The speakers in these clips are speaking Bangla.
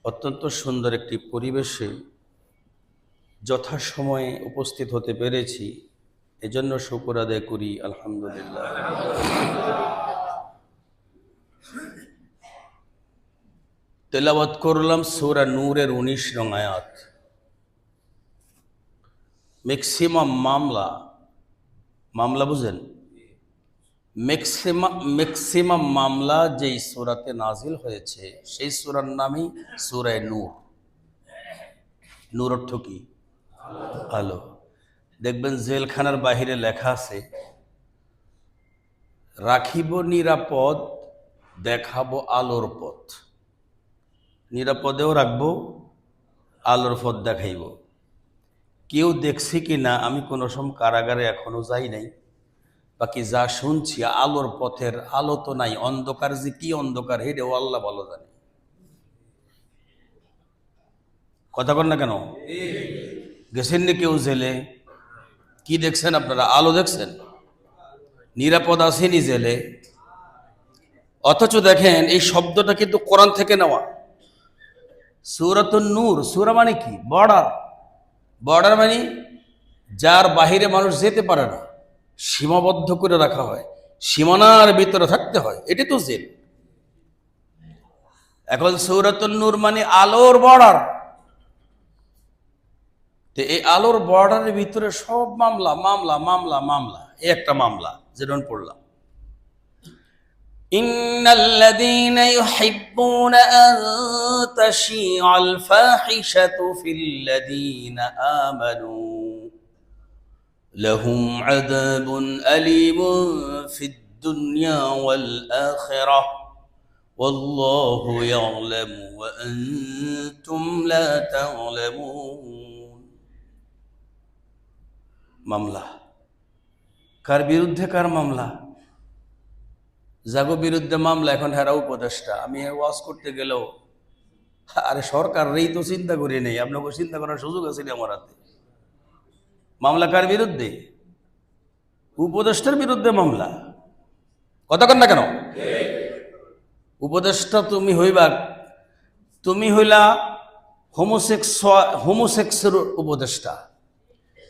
অত্যন্ত সুন্দর একটি পরিবেশে যথাসময়ে উপস্থিত হতে পেরেছি, এজন্য শুকর আদায় করি আলহামদুলিল্লাহ। তেলাওয়াত করলাম সূরা নূরের 19 নং আয়াত। ম্যাক্সিমাম মামলা বুঝেন, ম্যাক্সিমাম মামলা যেই সূরাতে নাজিল হয়েছে সেই সূরার নামই সূরা নূর। নূর অর্থ কি? আলো। দেখবেন জেলখানার বাহিরে লেখা আছে, রাখিব নিরাপদ, দেখাবো আলোর পথ। নিরাপদেও রাখবো, আলোর পথ দেখাইব। কেউ দেখছি কি না আমি কোনো সময় কারাগারে এখনো যাই নাই, বাকি যা শুনছি আলোর পথের আলো তো নাই, অন্ধকার যে কি অন্ধকার হেডেও আল্লাহ ভালো জানে। কথা কন না কেন? গেছেন নি কেউ জেলে? কি দেখছেন আপনারা? আলো দেখছেন? নিরাপদ আসেনি জেলে। অথচ দেখেন এই শব্দটা কিন্তু কোরআন থেকে নেওয়া। সূরাতুন নূর, সূরা মানে কি? বর্ডার মানে যার বাহিরে মানুষ যেতে পারে না, সীমাবদ্ধ করে রাখা হয়, সীমানার ভিতরে থাকতে হয়, এটি তো জেল। এখন সূরাতুন নূর মানে আলোর বর্ডার। তো এই আলোর বর্ডারের ভিতরে সব মামলা মামলা মামলা মামলা। এই একটা মামলা যেমন পড়লাম, ইন্নাল্লাযীনা ইউহিব্বুনা আন তাশিআল ফাহিশাতু ফিল্লাযীনা আমানু লাহুম আযাবুন আলীমুন ফিদ দুনিয়া ওয়াল আখিরাহ ওয়াল্লাহু ইয়া'লামু ওয়া আনতুম লা তা'লামুন। মামলা কার বিরুদ্ধে? কার মামলা? জাগো বিরুদ্ধে মামলা। এখন হেরা উপদেষ্টা। আমি ওয়াজ করতে গেলেও আরে সরকারেরই তো চিন্তা করি নেই, আপনাকে চিন্তা করার সুযোগ আছে আমার হাতে। মামলা কার বিরুদ্ধে? উপদেষ্টার বিরুদ্ধে মামলা। কথা কন না কেন? উপদেষ্টা তুমি হইলা হোমোসেক্সের উপদেষ্টা।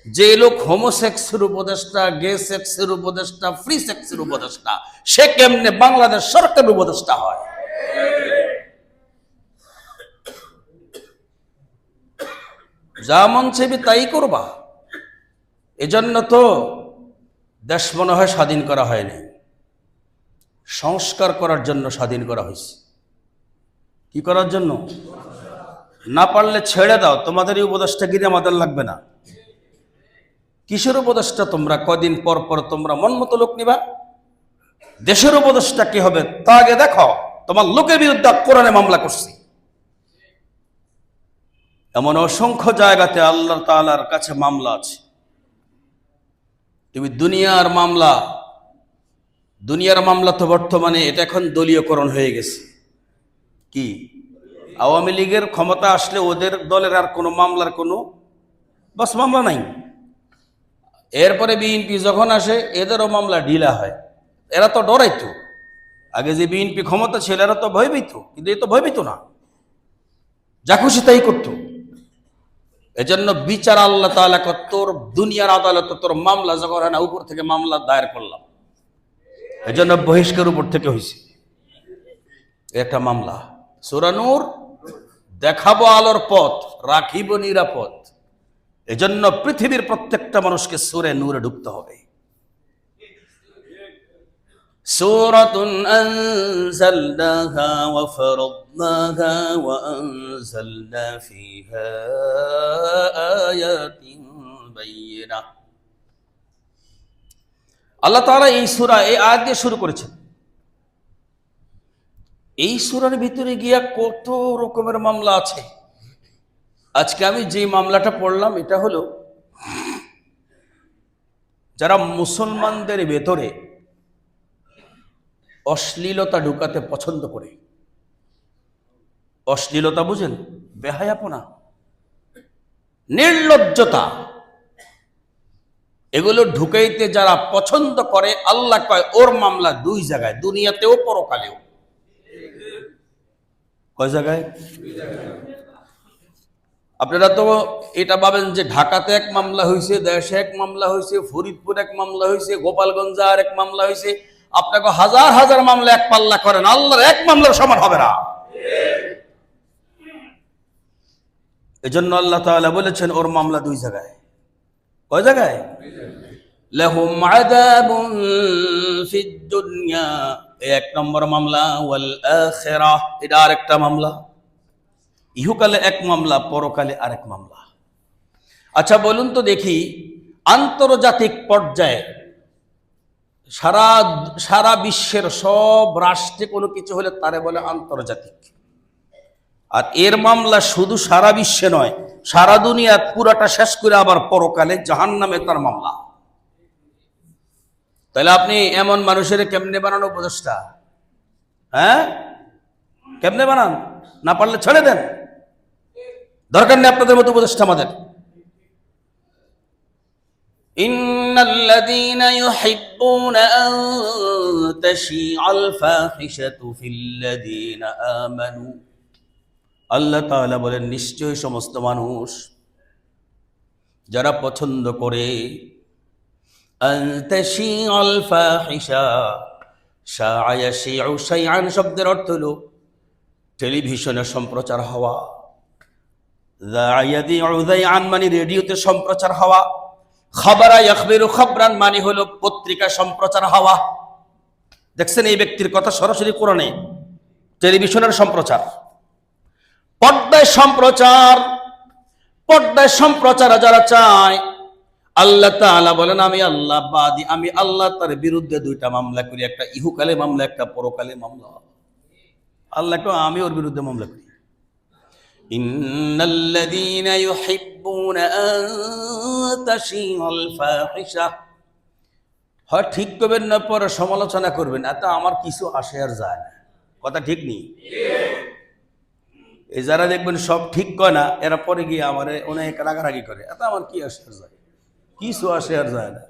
যে লোক হোমোসেক্সের উপদেষ্টা, গে সেক্সের উপদেষ্টা, ফ্রি সেক্সের উপদেষ্টা, সে কেমনে বাংলাদেশ সরকারের উপদেষ্টা হয়? যা মন চাইবে তাই করবা। এজন্য তো দেশ মনে হয় স্বাধীন করা হয়নি, সংস্কার করার জন্য স্বাধীন করা হয়েছে। কি করার জন্য? না পারলে ছেড়ে দাও, তোমাদের এই উপদেষ্টাগিরি আমাদের লাগবে না। কিসের উপদেষ্টা তোমরা? কদিন পর পর তোমরা মন মতো লোক নিবা। দেশের উপদেষ্টা কি হবে তা আগে দেখো। তোমার লোকের বিরুদ্ধে কোরআনে মামলা করছি। এমন অসংখ্য জায়গাতে আল্লাহ তাআলার কাছে মামলা আছে। তুমি দুনিয়ার মামলা তো বর্তমানে এটা এখন দলীয়করণ হয়ে গেছে। কি? আওয়ামী লীগের ক্ষমতা আসলে ওদের দলের আর কোনো মামলার কোনো বাস মামলা নাই। এরপরে বিএনপি যখন আসে এদেরও মামলা ঢিলা হয়। এরা তো ডরাইতো, আগে যে বিএনপি ক্ষমতা ছিল এরা তো ভয়ভীত, কিন্তু এ তো ভয়ভীত না, যা খুশি তাই করতো। এজন্য বিচার আল্লাহ তাআলা তোর দুনিয়ার আদালতে তোর মামলা যখন হয় না, উপর থেকে মামলা দায়ের করলাম, এজন্য বহিষ্কার উপর থেকে হয়েছে। এটা মামলা। সূরা নূর, দেখাবো আলোর পথ, রাখিব নিরাপদ। এজন্য পৃথিবীর প্রত্যেকটা মানুষকে সূরা নূরে ঢুকতে হবে। সূরাতুন আনজালনাহা ওয়া ফারাদনাহা ওয়া আনজালনা ফীহা আয়াতিন বায়িনাহ। আল্লাহ তাআলা এই সূরা এই আয়াত দিয়ে শুরু করেছেন। এই সূরার ভিতরে গিয়া কত রকমের মামলা আছে। আজকে আমি যে মামলাটা পড়লাম এটা হলো, যারা মুসলমানদের ভেতরে অশ্লীলতা ঢুকাতে পছন্দ করে। অশ্লীলতা বুঝেন? বেহায়াপনা, নির্লজ্জতা, এগুলো ঢুকাইতে যারা পছন্দ করে, আল্লাহ কয় ওর মামলা দুই জায়গায়, দুনিয়াতেও পরকালেও। কয় জায়গায়? আপনারা তো এটা ভাবেন যে ঢাকাতে এক মামলা হয়েছে, দেশে এক মামলা হয়েছে, ফরিদপুর এক মামলা হয়েছে, গোপালগঞ্জে আর এক মামলা হয়েছে। আপনাকে হাজার হাজার মামলা এক পাল্লা করেন, আল্লাহর এক মামলার সমান হবে না। এজন্য আল্লাহ তাআলা বলেছেন ওর মামলা দুই জায়গায়। কয় জায়গায়? লাহুম আযাবুন ফিদ দুনিয়া, এক নম্বর মামলা, ওয়াল আখিরাহ, এটা আরেকটা মামলা। ইহকালে এক মামলা, পরকালে আরেক মামলা। আচ্ছা বলুন তো দেখি, আন্তর্জাতিক পর্যায়ে সারা বিশ্বের সব রাষ্ট্রে কোনো কিছু হলে তারে বলে আন্তর্জাতিক। আর এর মামলা শুধু সারা বিশ্বে নয়, সারা দুনিয়া পুরাটা শেষ করে আবার পরকালে জাহান্নামে তার মামলা। তাহলে আপনি এমন মানুষের কেমনে বানানো উপদেষ্টা? হ্যাঁ, কেমনে বানান? না পারলে ছেড়ে দেন, দরকার নেই আপনাদের মতো উপদেষ্টা আমাদের। ইন্নাল্লাযীনা ইউহিব্বুনা আন তাশীআল ফাহিশাতু ফিল্লাযীনা আমানু, আল্লাহ তাআলা বলেন নিশ্চয়ই সমস্ত মানুষ যারা পছন্দ করে আন তাশীআল ফাহিশা, শাআ ইয়াশীউ শাইআন শব্দের অর্থ হলো টেলিভিশনে সম্প্রচার হওয়া, মানে রেডিওতে সম্প্রচার হওয়া, খবরা ইয়াখবিরু খবরান মানে হলো পত্রিকা সম্প্রচার হওয়া। দেখছেন এই ব্যক্তির কথা সরাসরি কোরআনে, টেলিভিশনের সম্প্রচার, পর্দায় সম্প্রচার। পর্দায় সম্প্রচার যারা চায়, আল্লাহ তাআলা বলেন আমি আল্লাহ বাদী, আমি আল্লাহ তার বিরুদ্ধে দুইটা মামলা করি, একটা ইহুকালে মামলা, একটা পরকালে মামলা। আল্লাহ কো আমি ওর বিরুদ্ধে মামলা করি। ইন্নাল্লাযীনা ইউহিব্বুনা আন তাশীআল ফাহিশা, হয় ঠিক করবেন না পরে সমালোচনা করবেন, এত আমার কিছু আসে আর যায় না। কথা ঠিক নেই? এই যারা দেখবেন সব ঠিক কয় না, এরা পরে গিয়ে আমারে অনেক রাগারাগি করে, এত আমার কি আসে আর যায়, কিছু আসে আর যায় না।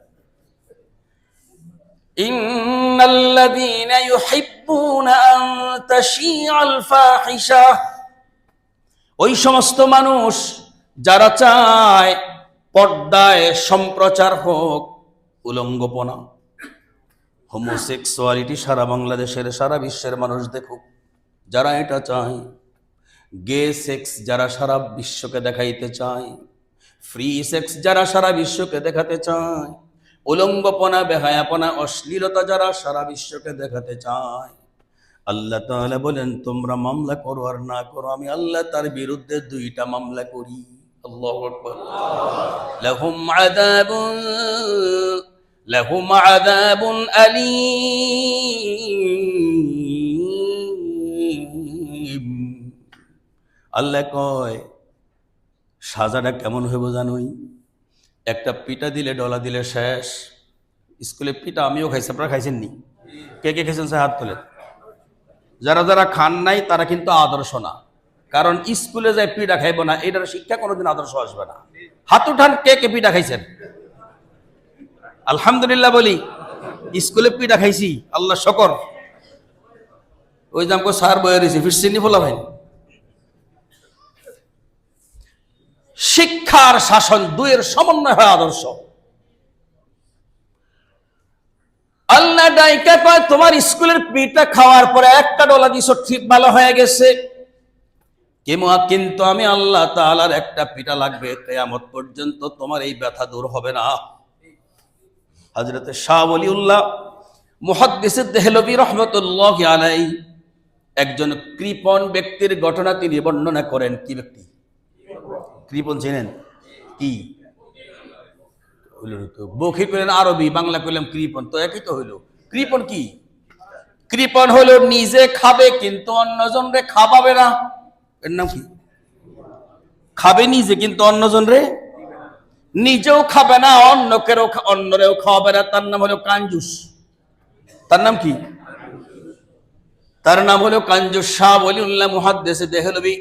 ইন্নাল্লাযীনা ইউহিব্বুনা আন তাশীআল ফাহিশা, ওই সমস্ত মানুষ যারা চায় পর্দায় সম্প্রচার হোক উলঙ্গপনা, হোমোসেক্সুয়ালিটি সারা বাংলাদেশের সারা বিশ্বের মানুষ দেখুক, যারা এটা চায়। গে সেক্স যারা সারা বিশ্বকে দেখাইতে চায়, ফ্রি সেক্স যারা সারা বিশ্বকে দেখাতে চায়, উলঙ্গপনা, বেহায়াপনা, অশ্লীলতা যারা সারা বিশ্বকে দেখাতে চায়, আল্লাহ তাআলা বলেন তোমরা মামলা করো আর না করো, আমি আল্লাহ তার বিরুদ্ধে দুইটা মামলা করি। আল্লাহু আকবার। লাহুম আযাবুন আলীম। আল্লাহ কয় সাজাটা কেমন হইব জানোই? একটা পিটা দিলে, ডলা দিলে শেষ। স্কুলে পিটা আমিও খাইছি, আপনারা খাইছেন নি? কে কে খাইছেন সে হাত তোলেন। যারা যারা খান নাই তারা কিন্তু আদর্শ না, কারণ স্কুলে যায় পিঠা খাইব না, এটার শিক্ষা কোনোদিন আদর্শ আসবে না। হাত উঠান কে কে পিঠা খাইছেন? আলহামদুলিল্লাহ বলি, স্কুলে পিঠা খাইছি, আল্লাহ শকর। ওই যে আমাকে সার বয়ে রয়েছে, ফিরছিনি বলা ভাই। শিক্ষার শাসন দুইয়ের সমন্বয় হয় আদর্শ। আল্লাহ ডাইকা কয় তোমার স্কুলের পিঠা খাওয়ার পরে একটা ডলা দিছো, ঠিক ভালো হয়ে গেছে, কিন্তু আমি আল্লাহ তাআলার একটা পিঠা লাগবে কিয়ামত পর্যন্ত, তোমার এই ব্যথা দূর হবে না। হযরত শাহ ওলিউল্লাহ মুহাদ্দিস দেহলভী রাহমাতুল্লাহি আলাইহি একজন কৃপণ ব্যক্তির ঘটনা তিনি বর্ণনা করেন। কি ব্যক্তি? কৃপণ চেনেন? কি বখি করলেন আরবি, বাংলা করলাম কৃপণ, তো একই তো হইল। কৃপণ কি? কৃপণ হলো নিজে খাবে কিন্তু অন্যজনরে খাওয়াবে না। এর নাম কি? খাবে নিজে কিন্তু অন্যজনরে, নিজেও খাবে না, অন্যরেও খাওয়াবে না, তার নাম হলো কাঞ্জুস। তার নাম কি? তার নাম হলো কাঞ্জুস। শাহ ওলিউল্লাহ মুহাদ্দিস দেহলভী,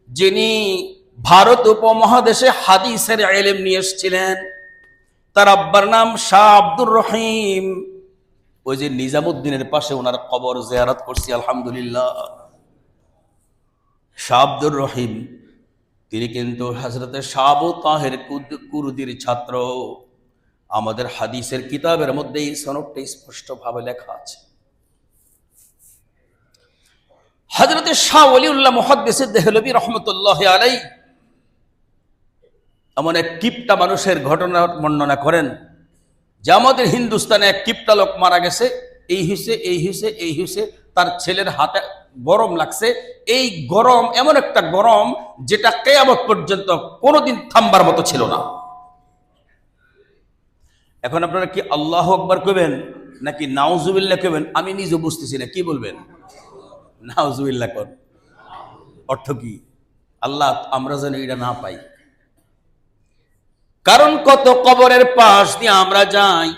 যিনি ভারত উপমহাদেশে হাদিসের ইলম নিয়ে এসেছিলেন, তার আব্বার নাম শাহ আব্দুর রহিম। ওই যে নিজামুদ্দিনের পাশে ওনার কবর জিয়ারত করছি, আলহামদুলিল্লাহ। শাহ আব্দুর রহিম, তিনি কিন্তু হযরতে শাহ আবু তাহের কুরদির ছাত্র। আমাদের হাদিসের কিতাবের মধ্যে এই সনদটা স্পষ্টভাবে লেখা আছে। হযরতে শাহ ওলিউল্লাহ মুহাদ্দিস দেহলভী রহমতুল্লাহ আলাইহি এমন এক কিপটা মানুষের ঘটনা বর্ণনা করেন যে আমাদের হিন্দুস্তানে এক কিপটা লোক মারা গেছে, এই হিসে তার ছেলের হাতে গরম লাগছে। এই গরম এমন একটা গরম যেটা কিয়ামত পর্যন্ত কোনোদিন থামবার মতো ছিল না। এখন আপনারা কি আল্লাহু আকবার কইবেন নাকি নাউজুবিল্লাহ কইবেন? আমি নিজে বুঝতেছি না, কি বলবেন? নাউজুবিল্লাহ কোন অর্থ কি? আল্লাহ আমরা যেন এটা না পাই। কারণ কত কবরের পাশ দিয়ে আমরা যাই,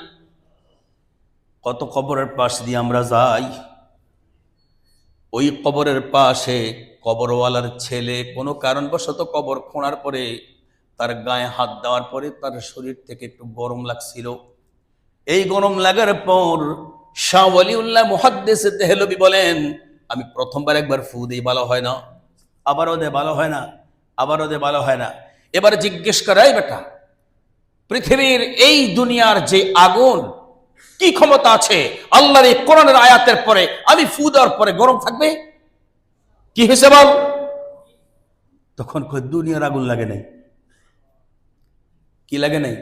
কত কবরের পাশ দিয়ে আমরা যাই। ওই কবরের পাশে কবরওয়ালার ছেলে কোনো কারণবশত কবর খোঁড়ার পরে তার গায়ে হাত দেওয়ার পরে তার শরীর থেকে একটু গরম লাগছিল। এই গরম লাগার পর শাহ ওলিউল্লাহ মুহাদ্দিস দেহলভী বলেন, আমি প্রথমবার একবার ফু দিই, ভালো হয় না, আবারও দে, ভালো হয় না, আবারও দে, ভালো হয় না। এবার জিজ্ঞেস করাই বেটা, পৃথিবীর এই দুনিয়ার যে আগুন, কি ক্ষমতা আছে আল্লাহর এই কোরআনের আয়াতের পরে আমি ফু দেওয়ার পরে গরম থাকবে? কি হয়েছে বল? তখন কই দুনিয়ার আগুন লাগে নাই। কি লাগে নাই?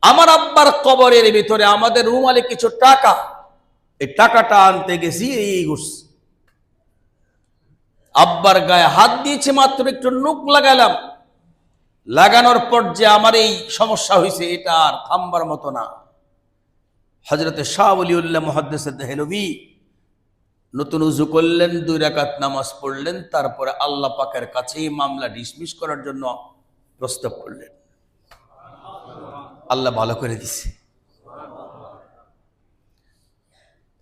আমার আব্বার কবরের ভিতরে আমাদের রুমালে কিছু টাকা, এই টাকাটা আনতে গেছি, এই ঘুরছে। আব্বার গায়ে হাত দিয়েছে, মাত্র একটু নুক লাগালাম, লাগানোর পর যে আমার এই সমস্যা হয়েছে এটা আর থামবার মতো না। হযরতে শাহ ওলিউল্লাহ মুহাদ্দিস দেহলভী নতুন উযু করলেন, 2 রাকাত নামাজ পড়লেন, তারপরে আল্লাহ পাকের কাছে এই মামলা ডিসমিস করার জন্য প্রস্তাব করলেন। আল্লাহ ভালো করে দিছে।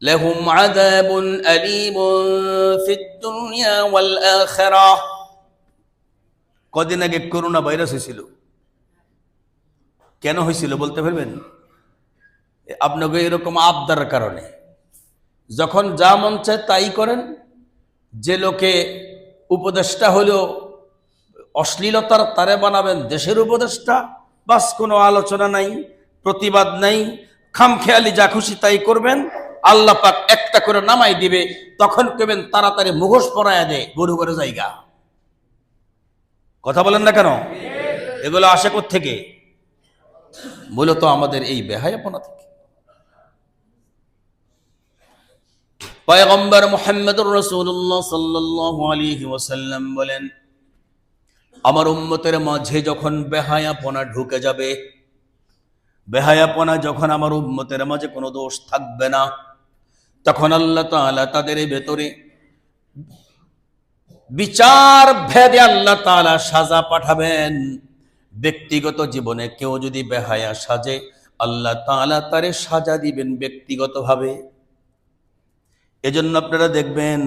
লাহুম আযাবুন আলীমুন ফিদ দুনিয়া ওয়াল আখিরাহ। কদিন আগে করোনা ভাইরাস হয়েছিল, কেন হয়েছিল বলতে পারবেন? আপনাকে এরকম আবদার কারণে যখন যা মন চায় তাই করেন। যে লোকে উপদেষ্টা হলো অশ্লীলতার, তারে বানাবেন দেশের উপদেষ্টা, বাস কোনো আলোচনা নাই, প্রতিবাদ নাই, খামখেয়ালি যা খুশি তাই করবেন। আল্লাহ পাক একটা করে নামাই দিবে, তখন কইবেন তাড়াতাড়ি মুখোশ পরায়া দে, গরু করে জায়গা। কথা বলেন না কেন? এগুলো আসে কোত্থেকে? মূলত আমাদের এই বেহায়াপনা থেকে। পয়গম্বর মুহাম্মদুর রাসূলুল্লাহ সাল্লাল্লাহু আলাইহি ওয়াসাল্লাম বলেন, আমার উম্মতের মাঝে যখন বেহায়াপনা ঢুকে যাবে, বেহায়াপনা যখন আমার উম্মতের মাঝে কোনো দোষ থাকবে না, তখন আল্লাহ তাআলা তাদের ভেতরে বিচার ভেদে আল্লাহ তাআলা সাজা পাঠাবেন। ব্যক্তিগত জীবনে কেউ যদি বেহায়া সাজে, আল্লাহ তাআলা তারে সাজা দিবেন ব্যক্তিগতভাবে। এজন্য আপনারা দেখবেন,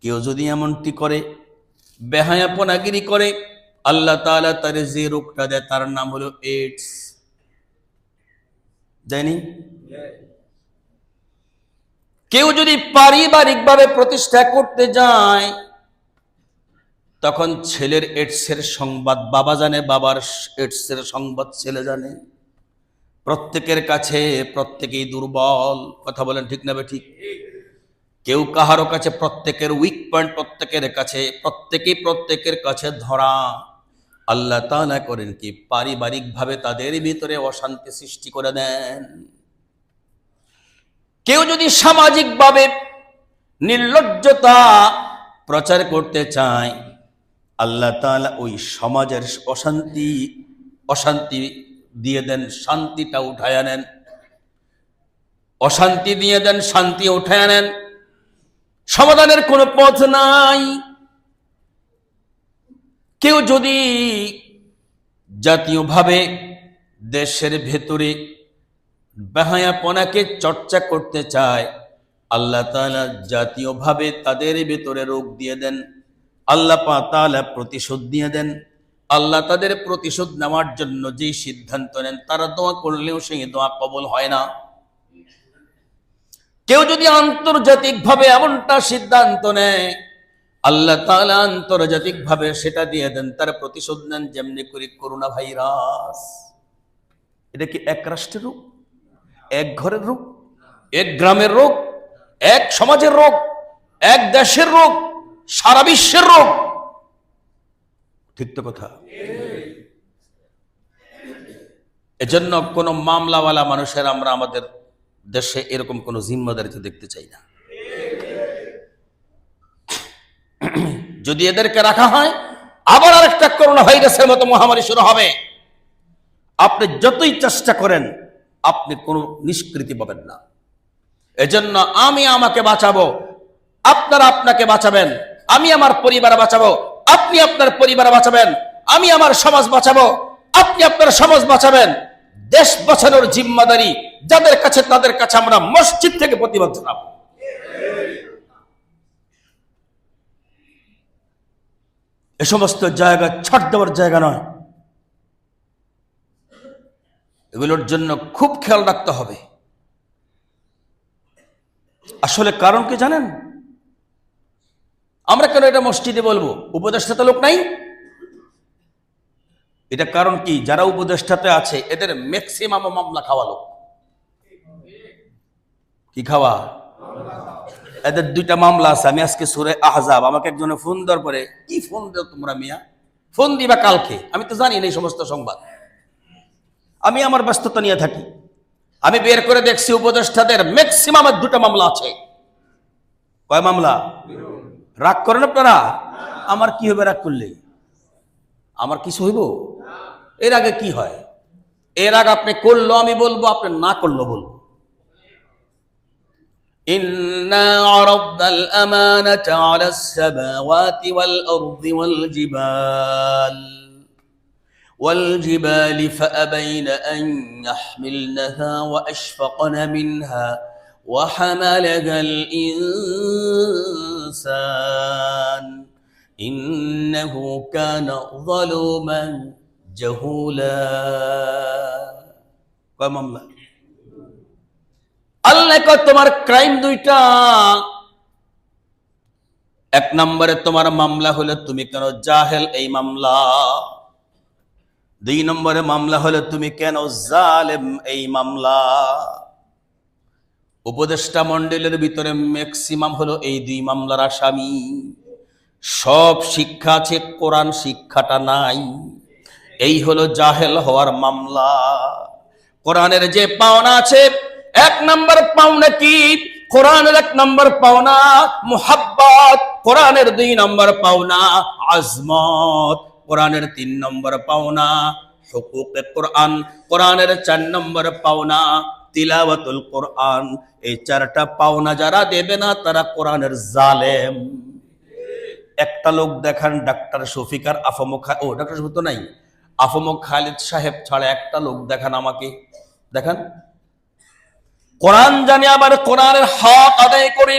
কেউ যদি এমনটি করে, বেহায়াপনাগিরি করে, আল্লাহ তাআলা তারে যে রোগটা দেয় তার নাম হলো এইডস। জানি কেউ যদি পারিবারিকভাবে প্রতিষ্ঠা করতে যায়, তখন ছেলের এইডসের সংবাদ বাবা জানে, বাবার এইডসের সংবাদ ছেলে জানে। প্রত্যেকের কাছে প্রত্যেকেই দুর্বল। কথা বলেন ঠিক না ঠিক? কেউ কাহারো কাছে, প্রত্যেকের উইক পয়েন্ট প্রত্যেকের কাছে, প্রত্যেকের কাছে ধরা। আল্লাহ তাআলা করেন কি, পারিবারিকভাবে তাদের ভিতরে অশান্তি সৃষ্টি করে দেন। কেউ যদি সামাজিকভাবে নির্লজ্জতা প্রচার করতে চায়, আল্লাহ তাআলা ওই সমাজের অশান্তি দিয়ে দেন, শান্তিটা উঠায় নেন। অশান্তি দিয়ে দেন, শান্তি উঠায় নেন। সমাধানের কোনো পথ নাই। কেউ যদি জাতীয়ভাবে দেশের ভেতরে বেহায়াপনাকে চর্চা করতে চায়, আল্লাহ তাআলা জাতীয়ভাবে তাদের ভেতরে রোগ দিয়ে দেন। আল্লাহ তাআলা প্রতিশোধ দিয়ে দেন। আল্লাহ তাদের প্রতিশোধ নেওয়ার জন্য যে সিদ্ধান্ত নেন, তারা দোয়া করলেও সেই দোয়া কবুল হয় না। কেউ যদি আন্তর্জাতিকভাবে এমনটা সিদ্ধান্ত নেয়, আল্লাহ তাআলা আন্তর্জাতিক ভাবে সেটা দিয়ে দেন, তার প্রতিশোধ নেন যেমনি করে করোনা ভাইরাস। এটা কি এক রাষ্ট্রের রোগ, এক ঘরের রোগ, এক গ্রামের রোগ, এক সমাজের রোগ, এক দেশের রোগ, সারা বিশ্বের রোগ? ঠিক তো কথা। এজন্য কোন মামলাওয়ালা মানুষের আমরা আমাদের দেশে এরকম কোন জিম্মাদারিতে দেখতে চাই না। যদি এদেরকে রাখা হয়, আবার আরেকটা করোনা ভাইরাসের মতো মহামারী শুরু হবে। আপনি যতই চেষ্টা করেন, আপনি কোনো নিষ্কৃতি পাবেন না। এজন্য আমি আমাকে বাঁচাবো, আপনারা আপনাকে বাঁচাবেন, আমি আমার পরিবার বাঁচাবো, আপনি আপনার পরিবার বাঁচাবেন, আমি আমার সমাজ বাঁচাবো, আপনি আপনার সমাজ বাঁচাবেন। দেশ বাঁচানোর জিম্মাদারি যাদের কাছে, তাদের কাছে আমরা মসজিদ থেকে প্রতিবাদ জানাবো। এ সমস্ত জায়গা ছাড় দেওয়ার জায়গা নয়। এগুলোর জন্য খুব খেয়াল রাখতে হবে। আসলে কারণ কি জানেন? আমরা কেন এটা মসজিদে বলবো? উপদেষ্টা তো লোক নাই। এটা কারণ কি? যারা উপদেষ্টাতে আছে এদের ম্যাক্সিমাম মামলা খাওয়া লোক। কি খাওয়া? এদের দুইটা মামলা আছে। আমি আজকে সূরা আহজাব, আমাকে একজনে ফোন দেওয়ার পরে, কি ফোন দাও তোমরা মিয়া, ফোন দিবা কালকে, আমি তো জানি না এই সমস্ত সংবাদ, আমি আমার ব্যস্ততা নিয়ে থাকি। আমি বের করে দেখছি উপদেষ্টাদের ম্যাক্সিমামের দুটো মামলা আছে। কয় মামলা? রাগ করেন আপনারা? আমার কি হবে রাগ করলে? আমার কিছু হইব? এর আগে কি হয়? এর আগে আপনি করলো আমি বলবো, আপনি না করলো বলবো। إنا عرضنا الأمانة على السماوات والأرض والجبال فأبين أن يحملنها وأشفقن منها وحملها الإنسان إنه كان ظلوما جهولا। কয় মামলা? আল্লাহ কয় তোমার ক্রাইম দুইটা। এক নম্বরে তোমার মামলা হলো তুমি কেন জাহেল, এই মামলা। দুই নম্বরে মামলা হলো তুমি কেন জালেম, এই মামলা। উপদেষ্টা মণ্ডলের ভিতরে ম্যাক্সিমাম হলো এই দুই মামলার আসামি। সব শিক্ষা আছে, কোরআন শিক্ষাটা নাই। এই হলো জাহেল হওয়ার মামলা। কোরআনের যে পাওনা আছে, এক নম্বর পাওনা কি? কোরআনের এক নম্বর পাওনা মুহাব্বত, কোরআনের দুই নম্বর পাওনা আজমত, কোরআনের তিন নম্বর পাওনা হুকুকে কোরআন, কোরআনের চার নম্বর পাওনা তিলাওয়াতুল কোরআন। এই চারটা পাওনা যারা দেবে না তারা কোরআনের জালেম। একটা লোক দেখান, ডাক্তার শফিকার আফমক, ও ডাক্তার শফিক তো নাই, আফমক খালিদ সাহেব ছাড়া একটা লোক দেখান আমাকে, দেখান। কোরআন জানি, আবার কোরআনের হক আদায় করি,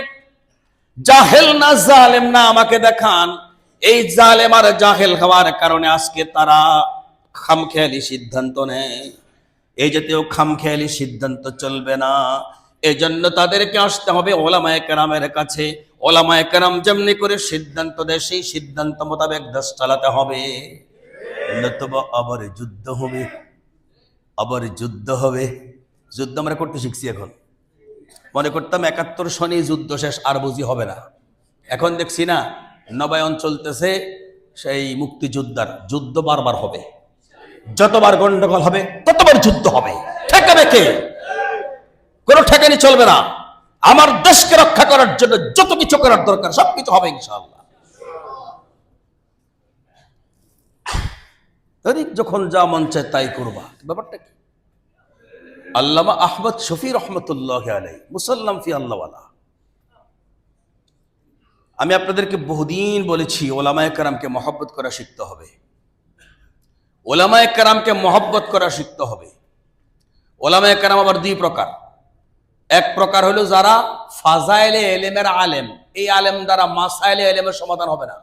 জাহেল না জালেম না, আমাকে দেখান। এই জালেম আর জাহেল হওয়ার কারণে আজকে তারা খামখেয়ালি সিদ্ধান্ত নেয়। এই জাতীয় খামখেয়ালি সিদ্ধান্ত চলবে না। এজন্য তাদেরকে আসতে হবে ওলামায়ে কেরামের কাছে। ওলামায়ে কেরাম যেমনি করে সিদ্ধান্ত দেয়, সেই সিদ্ধান্ত মোতাবেক দেশ চালাতে হবে। নতুবা আবার যুদ্ধ হবে, আবার যুদ্ধ হবে। যুদ্ধ আমরা করতে শিখছি এখন। মনে করতাম ৭১ সনে যুদ্ধ শেষ, আর বুঝি হবে না। এখন দেখছি না, নবায়ন চলতেছে সেই মুক্তিযোদ্ধার। যুদ্ধ বারবার হবে, যতবার গন্ডগোল হবে ততবার যুদ্ধ হবে। ঠেকাবে কে? কোনো ঠেকানি চলবে না। আমার দেশকে রক্ষা করার জন্য যত কিছু করার দরকার সবকিছু হবে ইনশাআল্লাহ। যখন যা মন চায় তাই করবা। ব্যাপারটা কি? আল্লামা আহমদ শফি রহমতুল্লাহ আলাইহি মুসাল্লাম ফি আল্লাহওয়ালা। আমি আপনাদেরকে বহুদিন বলেছি ওলামায়ে কেরামকে মহব্বত করা শিখতে হবে। ওলামায়ে কেরামকে মহব্বত করা শিখতে হবে। ওলামায়ে কেরাম আবার দুই প্রকার। এক প্রকার হলো যারা ফাজাইলে এলেমের আলেম, এই আলেম দ্বারা মাসাইলে এলেমের সমাধান হবে না।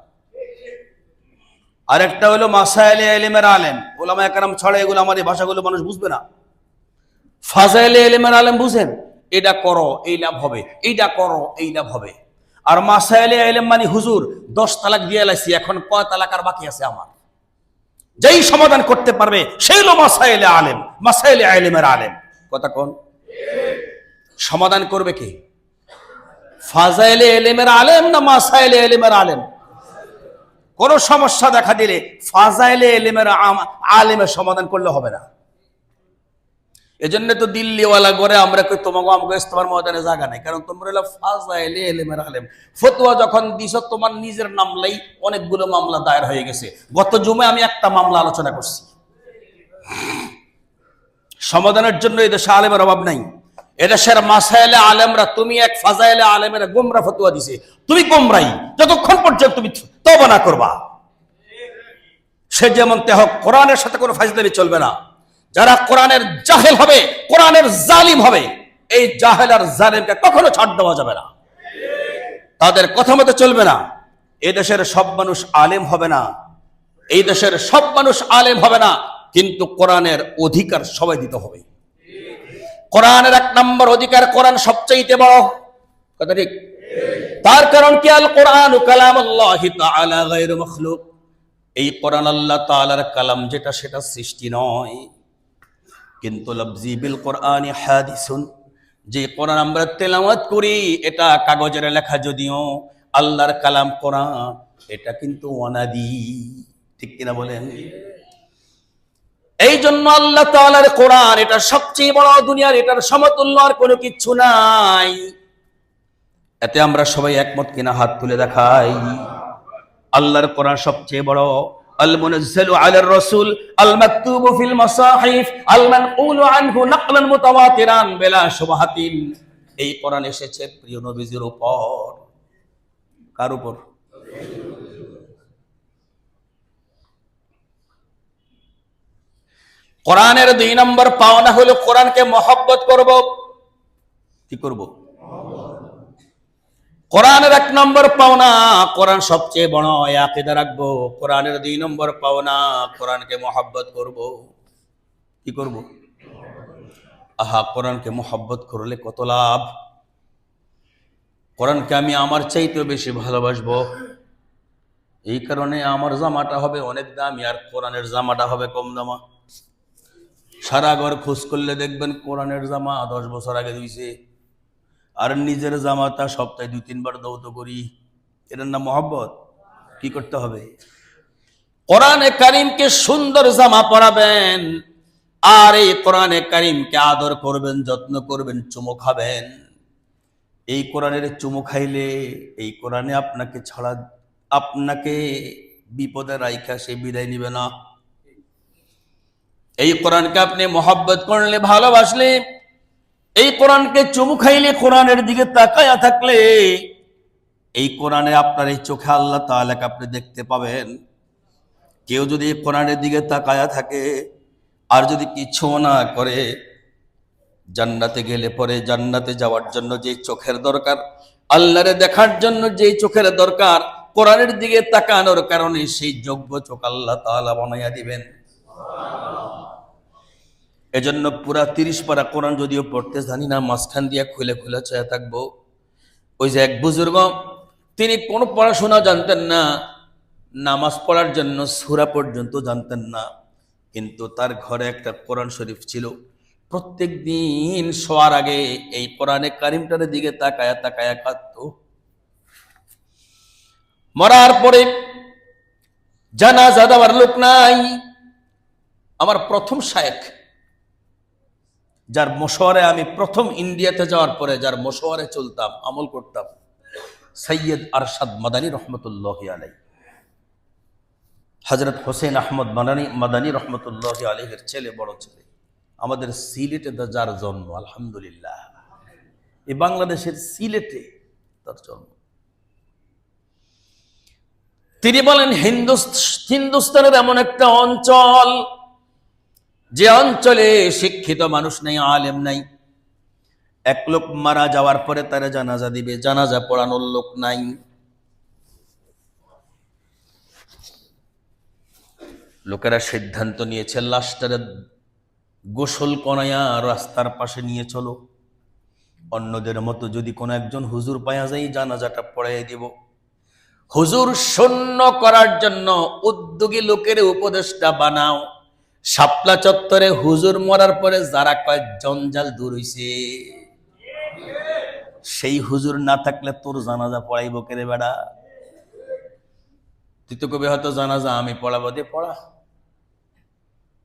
আরেকটা হলো মাসাইলে এলেমের আলেম, ওলামায়ে কেরাম ছাড়া এগুলো আমার এই ভাষাগুলো মানুষ বুঝবে না। ফাজাইলে এলেমের আলেম বুঝেন, এটা করো এই লাভ হবে, এইটা করো এই লাভ হবে। আর মাসাইলে ইলম মানে হুজুর 10 তালাক দিয়ে লাইছি, এখন কয় তালাক আর বাকি আছে আমার, যেই সমাধান করতে পারবে সেই হলো মাসাইলে আলেম, মাসাইলে ইলমের আলেম। কথা কোন? সমাধান করবে কে? ফাজাইলে ইলমের আলেম না মাসাইলে ইলমের আলেম? কোন সমস্যা দেখা দিলে ফাজাইলে ইলমের আলেমের সমাধান করলে হবে না। এজন্য তো দিল্লিওয়ালা করে আমরা কই তোমাকে আমাকে ইস্তেমার ময়দানে জায়গা নাই, কারণ তোমরা হলো ফাজাইলে ইলমের আলেম। ফতোয়া যখন দিছো তোমার নিজের নামলাই অনেকগুলো মামলা দায়ের হয়ে গেছে। গত জুমায় আমি একটা মামলা আলোচনা করছি। সমাধানের জন্য এই দেশে আলেমের অভাব নাই। এদেশের মাসাইলে আলেমরা, তুমি এক ফাজাইলে আলেমের গোমরা ফতোয়া দিছে, তুমি গোমরাই যতক্ষণ পর্যন্ত তুমি তওবা না করবা। সে যেমন তে হোক, কোরআনের সাথে কোনো ফাজলামি চলবে না। যারা কোরআনের জাহেল হবে, কোরআনের জালিম হবে, এই জাহেল আর জালিমকে কখনো ছাড় দেওয়া যাবে না, তাদের কথা মতো চলবে না। এই দেশের সব মানুষ আলেম হবে না, এই দেশের সব মানুষ আলেম হবে না, কিন্তু কোরআনের অধিকার সবাই দিতে হবে। কোরআনের 1 নম্বর অধিকার, কোরআন সবচেয়ে বড়। কথা ঠিক? তার কারণ কি? আল কোরআন কালামুল্লাহি তাআলা গায়রু মাখলুক। এই কোরআন আল্লাহ তাআলার কালাম, যেটা সেটা সৃষ্টি নয়। কিন্তু লফজি বিল কোরআনি হাদিসুন, যে কোরআন আমরা তেলাওয়াত করি এটা কাগজের লেখা, যদিও আল্লাহর কালাম কোরআন, এটা কিন্তু অনাদি। ঠিক কিনা বলেন? এই জন্য আল্লাহ তাআলার কোরআন এটা সবচেয়ে বড়, দুনিয়ার এটার সমতুল্য আর কোনো কিছু নাই। এতে আমরা সবাই একমত কিনা হাত তুলে দেখাই। আল্লাহর কোরআন সবচেয়ে বড়। আল মুনাজ্জালু আলার রাসূল আল মাকতুবু ফিল মাসাহিফ আল মানকুলু আনহু নাকলান মুতাওয়াতিরান বিলা শুবহাতিন। এই কোরআন এসেছে প্রিয় নবীজির উপর। কার উপর? কোরআনের 2 নম্বর পাওনা হলো কোরআনকে মহব্বত করব। কি করব? কোরআনের 1 নম্বর পাওনা, কোরআন সবচেয়ে বড়, আকীদা রাখবো। কোরআনের 2 নম্বর পাওনা, কোরআনকে মহব্বত করব। কি করব? আহা, কোরআনকে মহব্বত করলে কত লাভ! কোরআনকে আমি আমার চাইতেও বেশি ভালোবাসবো। এই কারণে আমার জামাটা হবে অনেক দামি, আর কোরআনের জামাটা হবে কম দামা। সারা ঘর খোঁজ করলে দেখবেন কোরআনের জামা 10 বছর আগে ধুইছে, আর নিজের জামাটা সপ্তাহে 2-3 বার দৌত করি। এটার নাম মহব্বত? কি করতে হবে? কোরআনে কারিমকে সুন্দর জামা পরাবেন, আর এই কোরআনে কারিমকে আদর করবেন, যত্ন করবেন, চুমু খাবেন। এই কোরআনের চুমু খাইলে এই কোরআনে আপনাকে ছাড়া, আপনাকে বিপদে রাইখা সে বিদায় নিবে না। এই কোরআনকে আপনি মহব্বত করলে, ভালোবাসলে, এই কোরআনকে চুমু খাইলে, কোরআনের দিকে তাকায়া থাকলে, এই কোরআনে আপনার এই চোখে আল্লাহ তাআলাকে আপনি দেখতে পাবেন। কেউ যদি কোরআনের দিকে তাকায়া থাকে আর যদি কিছু না করে, জান্নাতে গেলে পরে জান্নাতে যাওয়ার জন্য যে চোখের দরকার, আল্লাহরে দেখার জন্য যে চোখের দরকার, কোরআনের দিকে তাকানোর কারণে সেই যোগ্য চোখ আল্লাহ তাআলা বানাইয়া দিবেন। এজন্য পুরা 30 পারা কোরআন যদিও পড়তে জানি না, মাঝখান দিয়া খুলে খুলে চেয়ে থাকবো। ওই যে এক বুজুর্গ, তিনি কোনো পড়াশোনা জানতেন না, নামাজ পড়ার জন্য সূরা পর্যন্ত জানতেন না, কিন্তু তার ঘরে একটা কোরআন শরীফ ছিল। প্রত্যেক দিন শোয়ার আগে এই কোরআনে কারিমটার দিকে তাকায়া তাকায়া কাঁদত। মরার পরে জানাজা দেওয়ার লোক নাই। আমার প্রথম শায়েখ, যার মশওয়ারে আমি প্রথম ইন্ডিয়াতে যাওয়ার পরে যার মশওয়ারে চলতাম, আমল করতাম, সৈয়দ আরশাদ মাদানী রহমতুল্লাহি আলাইহি, হযরত হোসেন আহমদ মাদানী রহমতুল্লাহি আলাইহির ছেলে, বড় ছেলে। আমাদের সিলেটে যার জন্ম, আলহামদুলিল্লাহ, এই বাংলাদেশের সিলেটে তার জন্ম। তিনি বলেন, হিন্দুস্তানের এমন একটা অঞ্চল, যে অঞ্চলে শিক্ষিত মানুষ নেই, আলেম নাই। এক লোক মারা যাওয়ার পরে তারা জানাজা দিবে, জানাজা পড়ানোর লোক নাই। লোকেরা সিদ্ধান্ত নিয়েছে, লাশটারে গোসল করাইয়া রাস্তার পাশে নিয়ে চলো, অন্যদের মতো যদি কোনো একজন হুজুর পাওয়া যায়, জানাজাটা পড়াই দিব। হুজুর শূন্য করার জন্য উদ্যোগী লোকের উপদেষ্টা বানাও। শাপলা চত্বরে হুজুর মরার পরে যারা কয় জঞ্জাল দূর হইছে, সেই হুজুর না থাকলে তোর জানাজা পড়াইব কেরে বেড়া? তুই তো কবি হয়তো জানাজা আমি পড়াবো, দিয়ে পড়া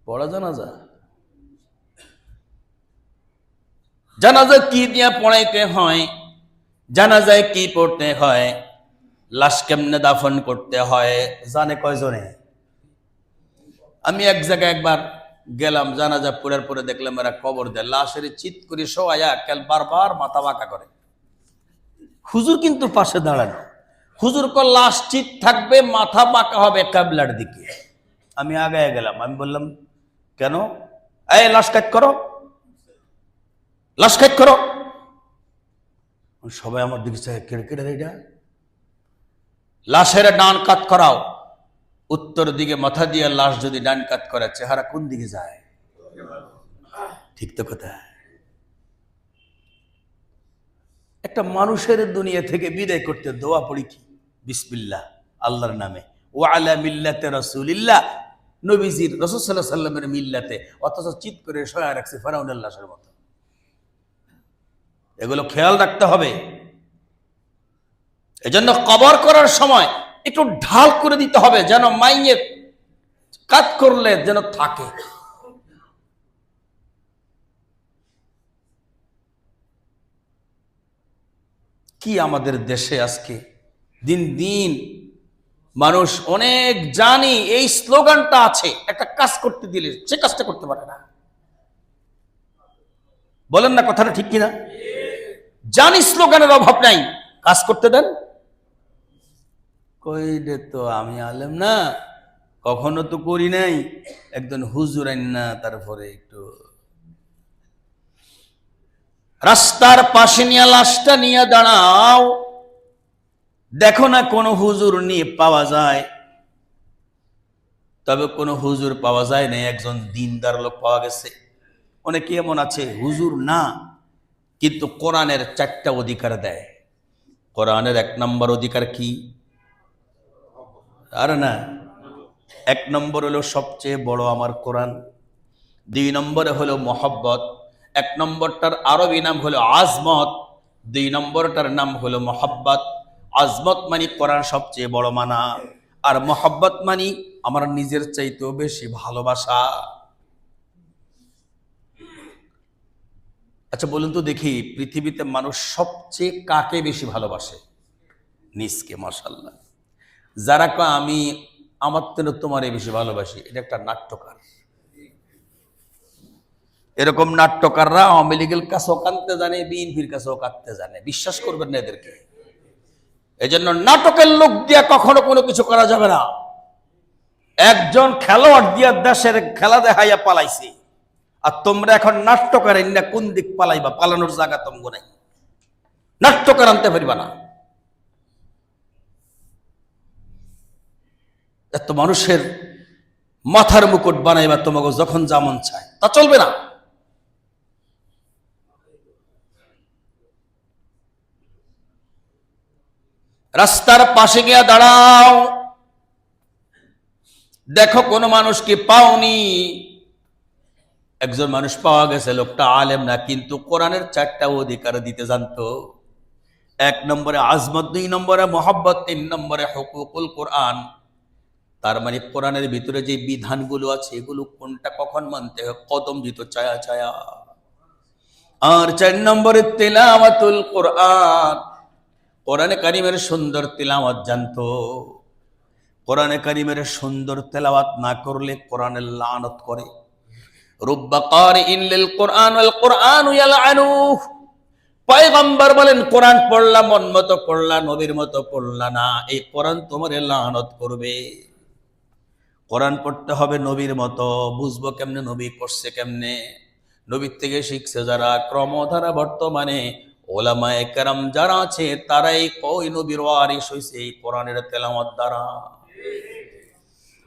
পড়া জানাজা। জানাজা কি দিয়া পড়াইতে হয়, জানাজায় কি পড়তে হয়, লাশ কেমনে দাফন করতে হয় জানে কয়জনে? আমি এক জায়গায় একবার গেলাম, জানাজা পড়ার পরে দেখলাম এরা কবর দেয়, লাশের চিৎ করে শোয়া কাল বারবার মাথা বাঁকা করে। হুজুর কিন্তু পাশে দাঁড়ানো, হুজুর কো লাশ চিৎ থাকবে, মাথা বাঁকা হবে কাবলার দিকে। আমি আগায় গেলাম, আমি বললাম কেন? এই লাশ কাট করো, লাশ কাট করো। সবাই আমার দিকে চায়, কেড়ে এটা লাশের ডান কাত করাও। উত্তর দিকে মাথা দিয়ে লাশ যদি ডান কাত করে, চেহারা কোন দিকে যায়? ঠিক তো কথা। একটা মানুষের দুনিয়া থেকে বিদায় করতে দোয়া পড়ি কি? বিসমিল্লাহ, আল্লাহর নামে, ওয়া আলা মিল্লাতে রাসূলিল্লাহ, নবীজির রাসূল সাল্লাল্লাহু আলাইহি সাল্লামের মিল্লাতে। অথচ চিৎ করে শোয়া রাখছে ফেরাউনের লাশের মতো। এগুলো খেয়াল রাখতে হবে। এজন্য কবর করার সময় একটু ঢাল করে দিতে হবে, যেন মাইয়ের কাজ করলে যেন থাকে। কি আমাদের দেশে আজকে দিন দিন মানুষ অনেক জানি এই স্লোগানটা আছে, একটা কাজ করতে দিলে সে কাজটা করতে পারে না। বলেন না কথাটা ঠিক কিনা? জানি স্লোগানের অভাব নাই, কাজ করতে দেন। কই রে, তো আমি আলেম না, কখনো তো করি নাই, একজন হুজুর আইন না, তারপরে একটু রাস্তার পাশে নিয়ে লাশটা নিয়ে দাঁড়াও, দেখো না কোন হুজুর নিয়ে পাওয়া যায়। তবে কোন হুজুর পাওয়া যায় না, একজন দিনদার লোক পাওয়া গেছে। অনেকে এমন আছে হুজুর না, কিন্তু কোরআনের 4টা অধিকার দেয়। কোরআনের 1 নম্বর অধিকার কি? আর না, 1 নম্বর হলো সবচেয়ে বড় আমার কোরআন। 2 নম্বরে হলো মহব্বত। 1 নম্বরটার আরবি নাম হলো আজমত, 2 নম্বরটার নাম হলো মহব্বত। আজমত মানে কোরআন সবচেয়ে বড় মানা, আর মহব্বত মানে আমার নিজের চাইতেও বেশি ভালোবাসা। আচ্ছা বলুন তো দেখি, পৃথিবীতে মানুষ সবচেয়ে কাকে বেশি ভালোবাসে? নিজকে। মাশাআল্লাহ। যারা কয় আমি আমার থেকে তোমারে বেশি ভালোবাসি, এটা একটা নাট্যকার। এরকম নাট্যকাররা আওয়ামী লীগের কাছেও কাঁদতে জানে, বিএনপির কাছেও কাঁদতে জানে। বিশ্বাস করবেন না এদেরকে। এজন্য নাটকের লোক দিয়া কখনো কোনো কিছু করা যাবে না। একজন খেলোয়াড় দিয়া দেশের খেলা দেখাইয়া পালাইছে, আর তোমরা এখন নাট্যকার না কোন দিক পালাইবা? পালানোর জায়গা তোমগো নাই, নাট্যকার আনতে পারিবা না। এত মানুষের মাথার মুকুট বানাইবা তোমাকে যখন যেমন চায়, তা চলবে না। রাস্তার পাশে গিয়া দাঁড়াও, দেখো কোন মানুষ কি পাওনি। একজন মানুষ পাওয়া গেছে, লোকটা আলেম না, কিন্তু কোরআনের 4টা অধিকার দিতে জানতো। 1 নম্বরে আজমত, 2 নম্বরে মহব্বত, 3 নম্বরে হুকুকুল কোরআন। তার মানে কোরআনের ভিতরে যে বিধানগুলো আছে এগুলো কোনটা কখন মানতে হয়, কদম দিত ছায়া ছায়া। আর 4 নম্বরে তেলাওয়াতুল কোরআন, কোরআনে কারিমের সুন্দর তেলাওয়াত জানতো। কোরআনে কারিমের সুন্দর তেলাওয়াত না করলে কোরআনের লানত করে। রুব্বা কারিইন লিল কোরআন ওয়াল কোরআনু ইয়ালআনুহু। পয়গম্বর বলেন, কোরআন পড়লা, মন মতো পড়লা, নবীর মতো পড়লা না, এই কোরআন তোমারে লানত করবে। কোরআন পড়তে হবে নবীর মতো। বুঝবো কেমনে নবী পড়ছে কেমনে? নবীর থেকে শিখছে যারা, ক্রমধারা বর্তমানে ওলামায়ে কেরাম যারা আছে তারাই কই নবীর ওয়ারিস হইছে এই কোরআনের তেলাওয়াত দ্বারা।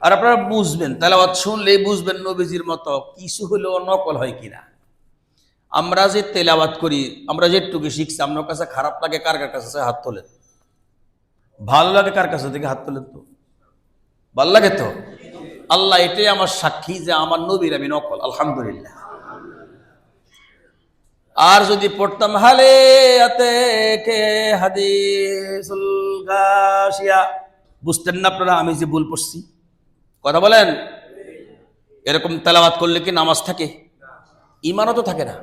আর আপনারা বুঝবেন, তেলাওয়াত শুনলেই বুঝবেন নবীজির মতো কিছু হলেও নকল হয় কিনা। আমরা যে তেলাওয়াত করি, আমরা যেটুকু শিখছি, আপনার কাছে খারাপ লাগে কার কার কাছে? হাত তোলেন। ভালো লাগে কার কাছে? থেকে হাত তোলেন তো। ভালো লাগে তো? আল্লাহ এটাই আমার সাক্ষী যে আমার নবীর আমি নকল, আলহামদুলিল্লাহ। আর যদি পড়তাম হালে আতে কে হাদিসুল গাশিয়া, বুঝতেন না আপনারা আমি যে ভুল পড়ছি? কথা বলেন। এরকম তেলাওয়াত করলে কি নামাজ থাকে? ঈমানও তো থাকে না।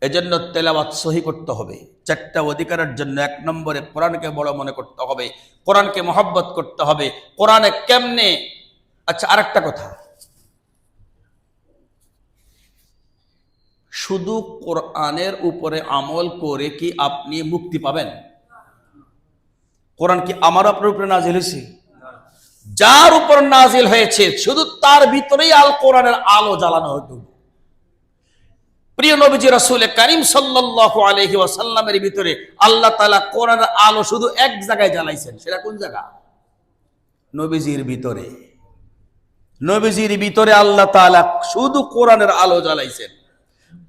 এজন্য তেলাওয়াত সহি করতে হবে। চারটা অধিকারের জন্য 1 নম্বরে কোরআনকে বড় মনে করতে হবে, কোরআনকে মহব্বত করতে হবে। কোরআনে কেমনে? আচ্ছা, আরেকটা কথা, শুধু কোরআনের উপরে আমল করে কি আপনি মুক্তি পাবেন? কোরআন কি আমার আপনার উপরে নাজিল হয়েছে? যার উপর নাজিল হয়েছে শুধু তার ভিতরেই আল কোরআনের আলো জ্বালানো হতো। প্রিয় নবীজি রাসূল কারীম সাল্লাল্লাহু আলাইহি ওয়াসাল্লামের ভিতরে আল্লাহ তাআলা কোরআনের আলো শুধু এক জায়গায় জ্বালাইছেন। সেটা কোন জায়গা? নবীজির ভিতরে। নবীজির ভিতরে আল্লাহ তাআলা শুধু কোরআনের আলো জ্বালাইছেন।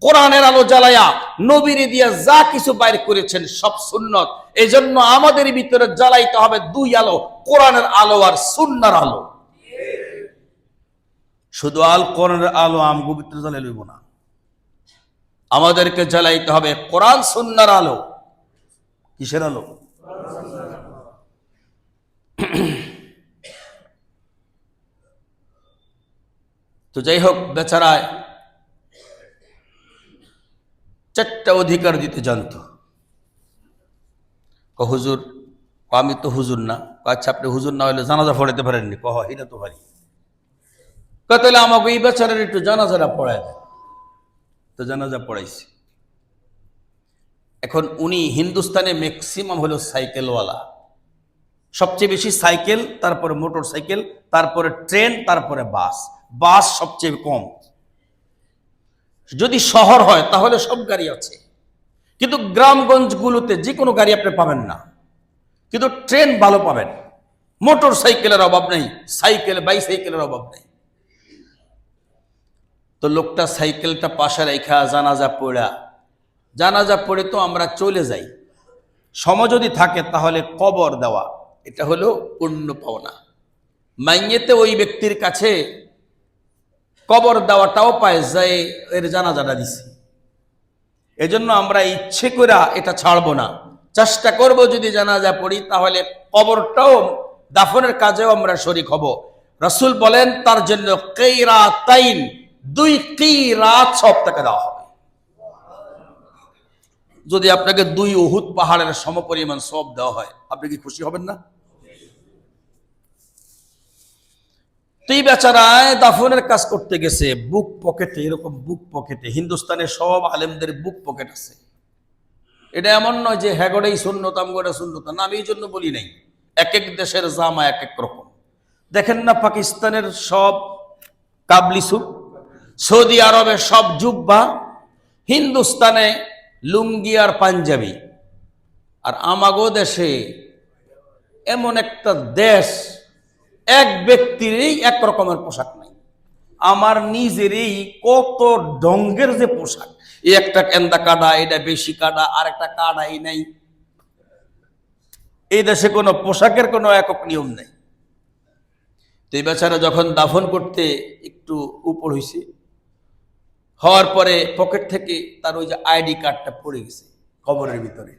কোরআনের আলো জ্বালায়া নবীরে দিয়া যা কিছু বাইর করেছেন সব সুন্নত। এজন্য আমাদের ভিতরে জ্বালাইতে হবে 2 আলো, কোরআনের আলো আর সুন্নাহর আলো। শুধু আল কোরআনের আলো আমগো ভিতরে জ্বালাই লইব না, আমাদেরকে জ্বালাইতে হবে কোরআন সুন্নাহর আলো। কিসের আলো? তো যাই হোক, বেচারায় 4টা অধিকার দিতে জানতো। হুজুর, আমি তো হুজুর না। আচ্ছা, আপনি হুজুর না হলে জানাজা পড়াইতে পারেননি? এটা তো পারি। তাহলে আমাকে এই বেচারের একটু জানাজাটা পড়ায় দেয়। তো জানাজা পড়াইছি। এখন উনি হিন্দুস্তানে ম্যাক্সিমাম হলো সাইকেলওয়ালা, সবচেয়ে বেশি সাইকেল, তারপরে মোটর সাইকেল, তারপরে ট্রেন, তারপরে বাস। বাস সবচেয়ে কম। যদি শহর হয় তাহলে সব গাড়ি আছে, কিন্তু গ্রামগঞ্জগুলোতে যে কোনো গাড়ি আপনি পাবেন না। কিন্তু ট্রেন ভালো পাবেন, মোটর সাইকেলের অভাব নেই, সাইকেল বাইসাইকেলের অভাব নেই। তো লোকটা সাইকেলটা পাশে রেখা জানাজা পড়ে তো আমরা চলে যাই। সময় যদি থাকে তাহলে কবর দেওয়া, এটা হলো পুণ্য পাওনা। মাইয়েতে ওই ব্যক্তির কাছে কবর দেওয়াটাও পায় যায়, এর জানাজাটা দিছি। এজন্য আমরা ইচ্ছে করে এটা ছাড়বো না, চেষ্টা করব যদি জানাজা পড়ি তাহলে কবরটাও দাফনের কাজেও আমরা শরীক হব। রাসূল বলেন তার জন্য কিরাতাইন, 2 কিরাত সব টাকা দেওয়া হবে। যদি আপনাকে 2 উহুদ পাহাড়ের সমপরিমাণ সব দেওয়া হয়, আপনি কি খুশি হবেন না? তুই বেচারায় দাফনের কাজ করতে গেছে বুক পকেটে, এরকম বুক পকেটে। হিন্দুস্তানে সব আলেমদের বুক পকেট আছে। এটা এমন নয় যে হ্যাগোটাই সুন্নত আমগোটা সুন্নত না, আমি এই জন্য বলি নাই। এক এক দেশের জামা এক এক রকম। দেখেন না পাকিস্তানের সব কাবলি স্যুট, সৌদি আরবের সব জুব্বা, হিন্দুস্তানে লুঙ্গি আর পাঞ্জাবি। আর আমাগো দেশে এমন একটা দেশ, এক ব্যক্তিরই এক রকমের পোশাক নাই। আমার নিজেরই কত ঢঙ্গের যে পোশাক, এই একটা কেন্দা কাটা, এটা বেশি কাটা, আর একটা কাটাই নাই। এই দেশে কোনো পোশাকের কোনো একক নিয়ম নেই। তো এই বেচারা যখন দাফন করতে একটু উপর হয়েছে, হওয়ার পরে পকেট থেকে তার ওই যে আইডি কার্ডটা পড়ে গেছে কবরের ভিতরে।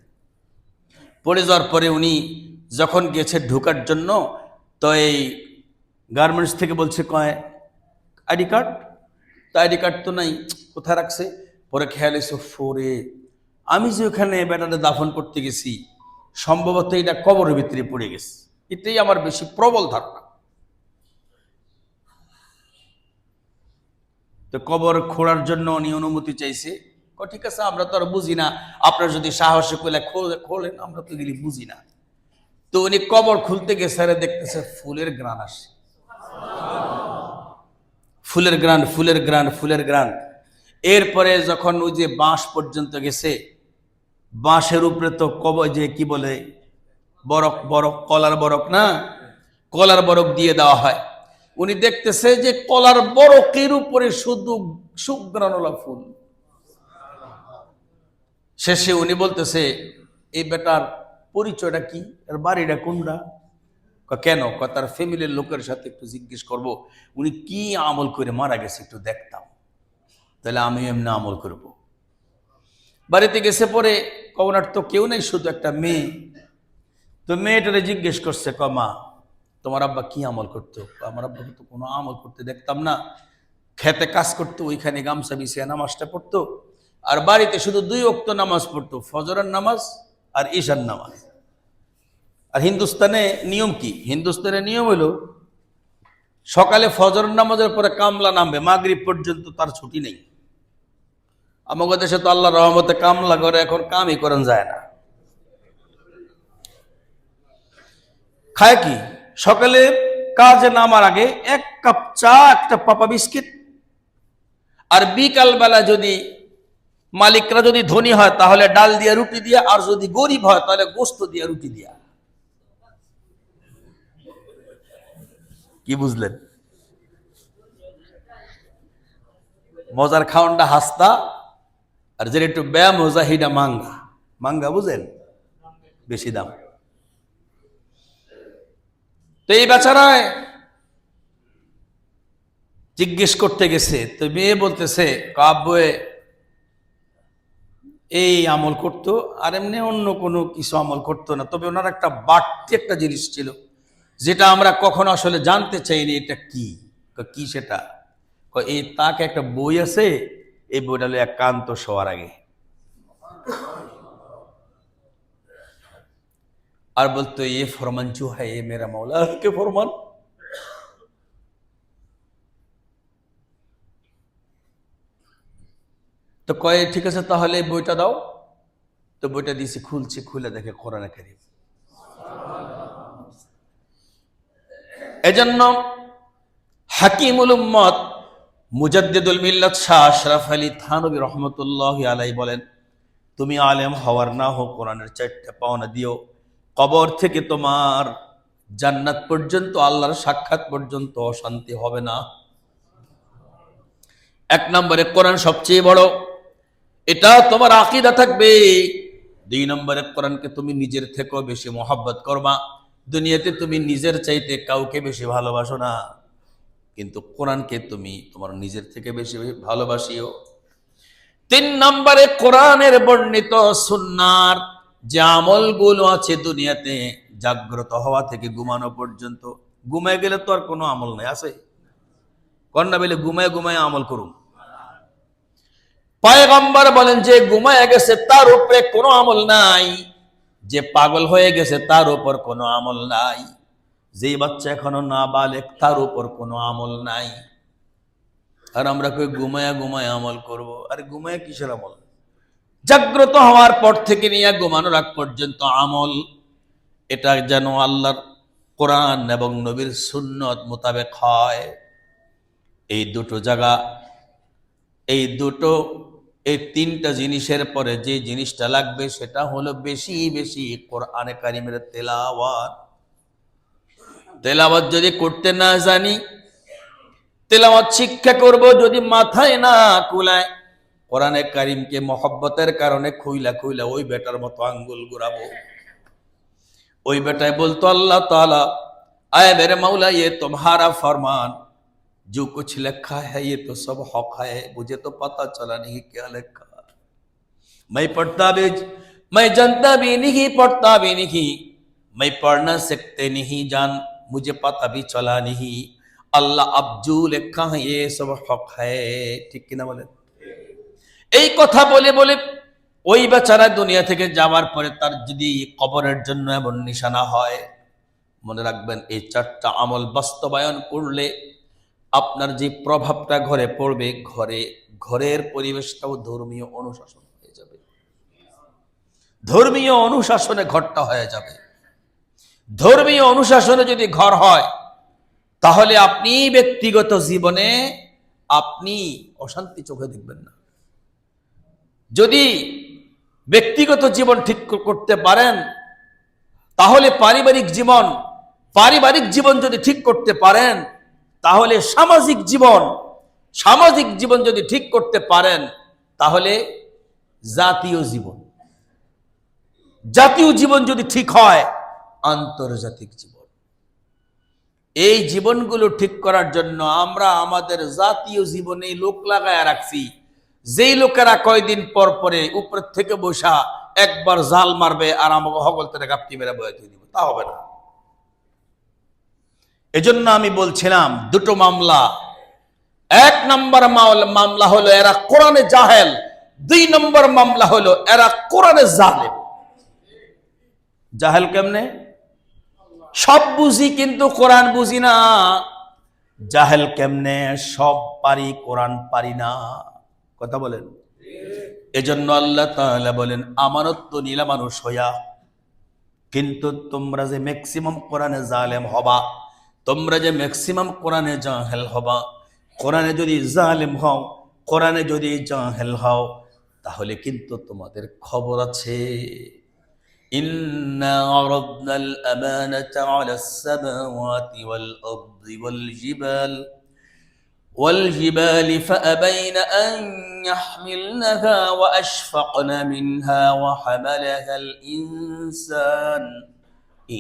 পড়ে যাওয়ার পরে উনি যখন গেছে ঢোকার জন্য, তো এই গার্মেন্টস থেকে বলছে কয় আইডি কার্ড, তো আইডি কার্ড তো নাই, কোথায় রাখছে? পরে খেয়াল এসে ফোরে, আমি যে ওখানে বেটাটা দাফন করতে গেছি সম্ভবত এটা কবরের ভিতরে পড়ে গেছে। এটাই আমার বেশি প্রবল ধারণা। তো কবর খোঁড়ার জন্য উনি অনুমতি চাইছে। ঠিক আছে, আমরা তো আর বুঝি না, আপনার যদি সাহসে কইলে খোলেন, আমরা তো গেলি বুঝি না। তো উনি কবর খুলতে গেছে, দেখতেছে ফুলের গ্রান আসে, ফুলের গ্রান, ফুলের গ্রান, ফুলের গ্রান। এরপরে যখন ওই যে বাঁশ পর্যন্ত গেছে, বাঁশের উপরে তো কবর যে কি বলে বরক, বরক, কলার বরক না, কলার বরক দিয়ে দেওয়া হয়। উনি দেখতেছে যে কলার বরকের উপরে শুধু সুগ্রানলা ফুল। শেষে উনি বলতেছে, এই বেটার পরিচয়টা কি, এর বাড়িটা কোনটা? কেন? তার ফ্যামিলির লোকের সাথে একটু জিজ্ঞেস করব, উনি কি আমল করে মারা গেছে একটু দেখতাম, তাহলে আমি এমনি আমল করব। বাড়িতে গেছে পরে ওনার তো কেউ নেই, শুধু একটা মেয়ে। তো মেয়েটারে জিজ্ঞেস করছে, মা তোমার আব্বা কি আমল করতো? আমার আব্বাকে তো কোনো আমল করতে দেখতাম না, খেতে কাজ করতো, ওইখানে গামছা বিছিয়ে নামাজটা পড়তো, আর বাড়িতে শুধু 2 ওয়াক্ত নামাজ পড়তো, ফজরের নামাজ আর ঈশার নামাজ। আর হিন্দুস্তানে নিয়ম কি? হিন্দুস্তানের নিয়ম হলো সকালে ফজর নামাজের পরে কামলা নামবে, মাগরিব পর্যন্ত তার ছুটি নেই। আমাদের দেশে তো আল্লাহর রহমতে কামলা করে এখন কামই করেন যায় না। খায় কি? সকালে কাজে নামার আগে 1 কাপ চা, একটা পাপা বিস্কিট, আর বিকাল বেলা যদি মালিকরা যদি ধনী হয় তাহলে ডাল দিয়ে রুটি দিয়ে, আর যদি গরিব হয় তাহলে গোস্ত দিয়ে রুটি দিয়া। কি বুঝলেন? মজার খাওয়ানটা হাস্তা, আর যেটা একটু ব্যায়াম মজা হিডা মাঙ্গা। মাঙ্গা বুঝেন? বেশি দাম। তো এই বেচারায় জিজ্ঞেস করতে গেছে, তো মেয়ে বলতেছে, কাব্যে এই আমল করতো, আর এমনি অন্য কোনো কিছু আমল করতো না, তবে ওনার একটা বাড়তি একটা জিনিস ছিল যেটা আমরা কখনো আসলে জানতে চাইনি, এটা কি? কি সেটা? এই তাকে একটা বই আছে, এই বইটা হলো একান্ত শোয়ার আগে। আর বলতো, এ ফরমান জো হ্যায় এ মেরা মৌলা কে ফরমান। তো কয় ঠিক আছে, তাহলে বইটা দাও। তো বইটা দিয়েছি, খুলছে, খুলে দেখে কোরআনে কারীম। এজন্য হাকিমুল উম্মত মুজাদ্দিদুল মিল্লাত শাহ আশরাফ আলী থানভী রহমতুল্লাহি আলাইহি বলেন, তুমি আলেম হওয়ার না হোক, কোরআনের 4টা পাওনা দিও, কবর থেকে তোমার জান্নাত পর্যন্ত, আল্লাহর সাক্ষাৎ পর্যন্ত অশান্তি হবে না। 1 নম্বরে কোরআন সবচেয়ে বড়, এটা তোমার আকীদা থাকবে। 2 নম্বরে কোরআনকে তুমি নিজের থেকেও বেশি মহব্বত করবা। দুনিয়াতে তুমি নিজের চাইতে কাউকে বেশি ভালোবাসো না, কিন্তু কোরআনকে তুমি তোমার নিজের থেকে বেশি ভালোবাসিও। 3 নম্বরে কোরআনের বর্ণিত সুন্নাহর যে আমলগুলো আছে দুনিয়াতে, জাগ্রত হওয়া থেকে ঘুমানো পর্যন্ত। ঘুমায় গেলে তো আর কোনো আমল নাই, আছে? কন্যা বলে ঘুমায় ঘুমায় আমল করুন। পয়গম্বর বলেন, যে ঘুমায় গেছে তার উপরে কোনো আমল নাই, যে পাগল হয়ে গেছে তার উপর কোনো আমল নাই, যে বাচ্চা এখনো নাবালেগ তার উপর কোনো আমল নাই। আর আমরা কই ঘুমায়া ঘুমায় আমল করব। আরে ঘুমায় কিসের আমল? জাগ্রত হওয়ার পর থেকে নিয়ে ঘুমানোর আগ পর্যন্ত আমল, এটা যেন আল্লাহর কোরআন এবং নবীর সুন্নত মোতাবেক হয়। এই দুটো জায়গা, এই 3টা জিনিসের পরে যে জিনিসটা লাগবে সেটা হলো বেশি বেশি কোরআনে কারিমের তেলাওয়াত। তেলাওয়াত যদি করতে না জানি, তেলাওয়াত শিক্ষা করব যদি মাথায় না কুলায়, কোরআনে কারিমকে মহব্বতের কারণে খুইলা খুইলা ওই বেটার মতো আঙ্গুল ঘুরাবো। ওই বেটায় বলতো, আল্লাহ তাআলা আয়ে মেরে মৌলা, ये तुम्हारा फरमान, जो कुछ लिखा है ये तो सब हक है, मुझे तो पता चला नहीं क्या लिखा, मैं पढ़ता भी, मैं जानता भी नहीं, पढ़ता भी नहीं, मैं पढ़ना सकते नहीं जान, मुझे पता भी चला नहीं, আল্লাহ अब जो लिखा है ये सब हक है। ঠিক কিনা বলেন? এই কথা বলে বলে ওই বেচারা দুনিয়া থেকে যাওয়ার পরে তার যদি কবরের জন্য এমন নিশানা হয়, মনে রাখবেন এই 4টা আমল বাস্তবায়ন করলে আপনার যে প্রভাবটা ঘরে পড়বে, ঘরের পরিবেশটাও ধর্মীয় অনুশাসন হয়ে যাবে। ধর্মীয় অনুশাসনে ঘরটা হয়ে যাবে। ধর্মীয় অনুশাসনে যদি ঘর হয়, তাহলে আপনি ব্যক্তিগত জীবনে আপনি অশান্তি চোখে দেখবেন না। যদি ব্যক্তিগত জীবন ঠিক করতে পারেন, তাহলে পারিবারিক জীবন যদি ঠিক করতে পারেন, তাহলে সামাজিক জীবন যদি ঠিক করতে পারেন, তাহলে জাতীয় জীবন জাতীয় জীবন যদি ঠিক হয়, আন্তর্জাতিক জীবন, এই জীবনগুলো ঠিক করার জন্য আমরা আমাদের জাতীয় জীবনে লোক লাগায় রাখছি, যেই লোকেরা কয়দিন পর পরে উপর থেকে বসা একবার জাল মারবে আর আমাকে হগলতে গাপটি মেরে বয়ে দিব, তা হবে না। এজন্য আমি বলছিলাম দুটো মামলা, এক নম্বর মামলা হলো এরা কোরআনে জাহেল, দুই নম্বর মামলা হলো এরা কোরআনে জালেম। জাহেল কেমনে? সব বুঝি কিন্তু কোরআন বুঝি না। জাহেল কেমনে? সব পারি কোরআন পারি না। কথা বলেন। এজন্য আল্লাহ তাআলা বলেন আমানত তো নিলা মানুষ হইয়া, কিন্তু তোমরা যে ম্যাক্সিমাম কোরআনে জালেম হবা, তোমরা যে ম্যাক্সিমাম কোরআনে জাহেল হবা, কোরআনে যদি জালেম হও, কোরআনে যদি জাহেল হও, তাহলে কিন্তু তোমাদের খবর আছে। ইন্না আরাদনাল আমানাতা আলাস সামাওয়াতি ওয়াল আরদি ওয়াল জিবালি ফাআবাইনা আন ইয়াহমিলনাহা ওয়া আশফাকনা মিনহা ওয়া হামালাহাল ইনসান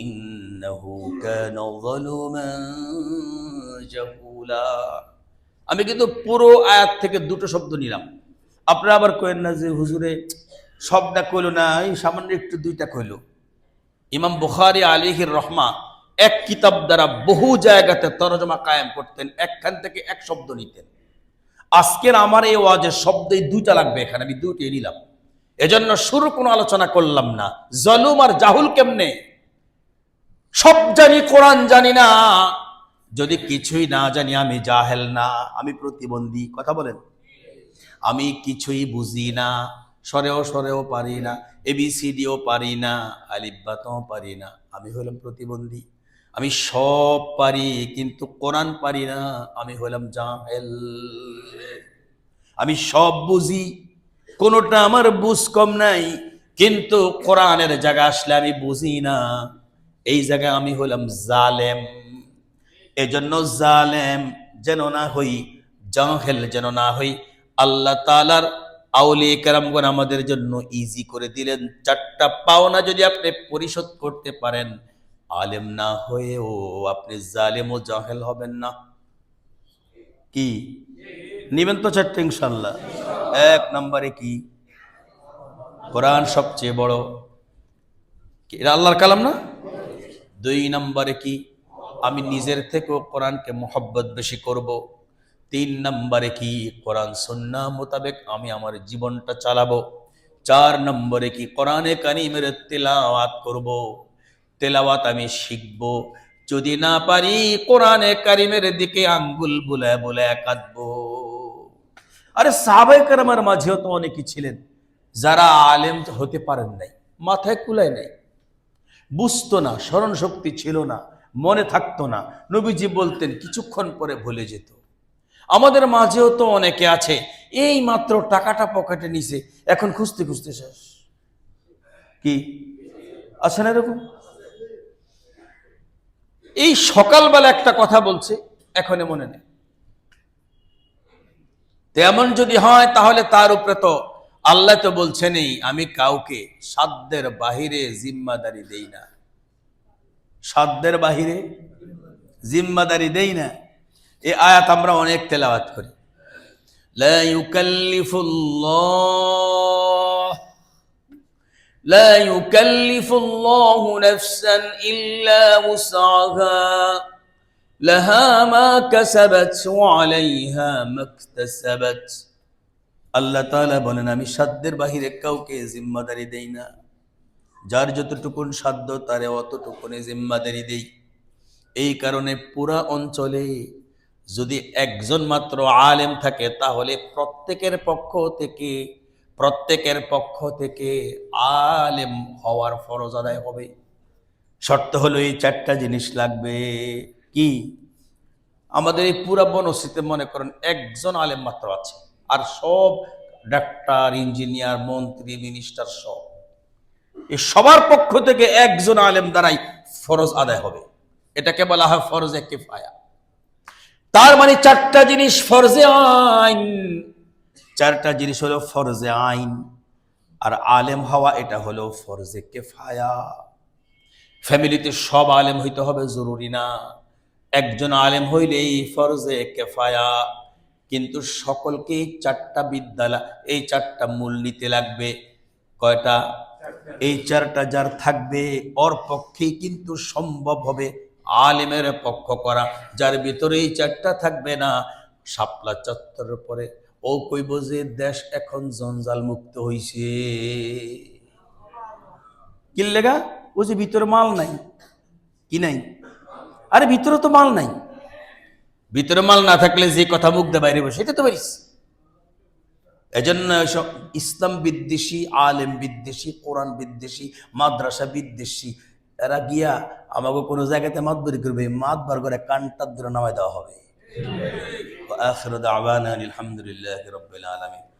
ইন্নাহু কানা যালুমান জাহুলা। আমি কিন্তু পুরো আয়াত থেকে দুটো শব্দ নিলাম। আপনারা আবার কইেন না যে হুজুরে সবটা কইল না, এই সামান্য একটু দুইটা কইল। ইমাম বুখারী আলাইহির রহমা এক কিতাব দ্বারা বহু জায়গাতে তরজমা কায়েম করতেন, একখান থেকে এক শব্দ নিতেন। আজকের আমার এই ওয়াজের শব্দই দুইটা লাগবে, এখানে আমি দুইটাই নিলাম। এজন্য শুরু কোনো আলোচনা করলাম না জলুম আর জাহুল কেমনে। সব জানি, কোরআন জানি না। যদি কিছুই না জানি আমি জাহেল না, আমি প্রতিবন্ধী। কথা বলেন। আমি কিছুই বুঝি না, সরেও পারি না, এবিসিডিও পারি না, আলিফ বাতাও পারি না, আমি হলাম প্রতিবন্ধী। আমি সব পারি কিন্তু কোরআন পারি না, আমি হলাম জাহেল। আমি সব বুঝি, কোনোটা আমার বুঝ কম নাই, কিন্তু কোরআনের জায়গা আসলে আমি বুঝি না, এই জায়গায় আমি হলাম জালেম। এজন্য জালেম যেন না হই, জাহেল যেন না হই। আল্লাহ তাআলার আউলিয়া কেরামগণ আমাদের জন্য ইজি করে দিলেন, চারটা পাওনা যদি আপনি পরিশোধ করতে পারেন, আলেম না হয়েও আপনি জালেম ও জাহেল হবেন না। কি নিবেন তো চারটে ইনশাআল্লাহ? এক নম্বরে কি? কোরআন সবচেয়ে বড়, এটা আল্লাহর কালাম না? দুই নম্বরে কি? আমি নিজের থেকেও কোরআনকে মোহব্বত বেশি করব। তিন নম্বরে কি? কোরআন সুন্নাহ মোতাবেক আমি আমার জীবনটা চালাবো। চার নম্বরে কি? কোরআনে কারিমের তেলাওয়াত করব, তেলাওয়াত আমি শিখব। যদি না পারি কোরআনে কারিমের দিকে আঙ্গুল বুলায় বুলায় কাঁদবো। আরে সাহাবায়ে কেরামের মাঝেও তো অনেকেই ছিলেন যারা আলেম হতে পারেন নাই, মাথায় কুলায় নাই, বুঝতো না, স্মরণ শক্তি ছিল না, মনে থাকতো না। নবীজি বলতেন কিছুক্ষণ পরে ভুলে যেত। আমাদের মাঝেও তো অনেকে আছে এই মাত্র টাকাটা পকেটে নিছে, এখন খুঁজতে খুঁজতে শেষ। কি আছে না এরকম? এই সকালবেলা একটা কথা বলছে, এখনো মনে নেই। তেমন যদি হয় তাহলে তার উপরে তো আল্লাহ তো বলছেনই আমি কাউকে সাধ্যের বাহিরে জিম্মাদারি দেই না, সাধ্যের বাহিরে জিম্মাদারি দেই না। এই আয়াত আমরা অনেক তেলাওয়াত করি। লা ইউকাল্লিফুল্লাহু নাফসান ইল্লা উসআহা লাহা মা কাসাবাত ওয়া আলাইহা মাকতাসাবাত। আল্লাহ তাআলা বলেন আমি সাধ্যের বাহিরে কাউকে জিম্মাদারি দেই না, যার যতটুকুন সাধ্য তারে অতটুকুনে জিম্মাদারি দেই। এই কারণে পুরা অঞ্চলে যদি একজন মাত্র আলেম থাকে তাহলে প্রত্যেকের পক্ষ থেকে আলেম হওয়ার ফরজ আদায় হবে। শর্ত হলো এই চারটা জিনিস লাগবে। কি? আমাদের এই পুরা বনশ্রীতে মনে করেন একজন আলেম মাত্র আছে, আর সব ডাক্তার, ইঞ্জিনিয়ার, মন্ত্রী, মিনিস্টার সব। এই সবার পক্ষ থেকে একজন আলেম দ্বারাই ফরজ আদায় হবে। এটাকে বলা হয় ফরজে কিফায়া। তার মানে চারটা জিনিস ফরজে আইন। চারটা জিনিস হলো ফরজে আইন। আর আলেম হওয়া এটা হলো ফরজে কেফায়া। ফ্যামিলিতে সব আলেম হইতে হবে জরুরি না, একজন আলেম হইলেই ফরজে কেফায়া। কিন্তু সকলকে এই চারটা বিদ্যালয়, এই চারটা মূল নিতে লাগবে। কয়টা? এই চারটা যার থাকবে ওর পক্ষেই কিন্তু সম্ভব হবে আলেমের পক্ষ করা। যার ভিতরে এই চারটা থাকবে না, শাপলা চত্বরের পরে ও কইব যে দেশ এখন জঞ্জাল মুক্ত হইছে। কি লেগা? ও যে ভিতরে মাল নাই। কি নাই? আরে ভিতরে তো মাল নাই। ভিতরে মাল না থাকলে যে কথা মুখ দিয়ে বাইরে বসে, সেটা তো পারিস। এজন্য সব ইসলাম বিদ্বেষী, আলেম বিদ্বেষী, কোরআন বিদ্বেষী, মাদ্রাসা বিদ্বেষী এরা গিয়া আমাকে কোনো জায়গাতে মাতবরি করবে, মাতবার করে কানটার ধরে নামায় দেওয়া হবে। আখিরু দাওয়ানা আলহামদুলিল্লাহি রাব্বিল আলামিন।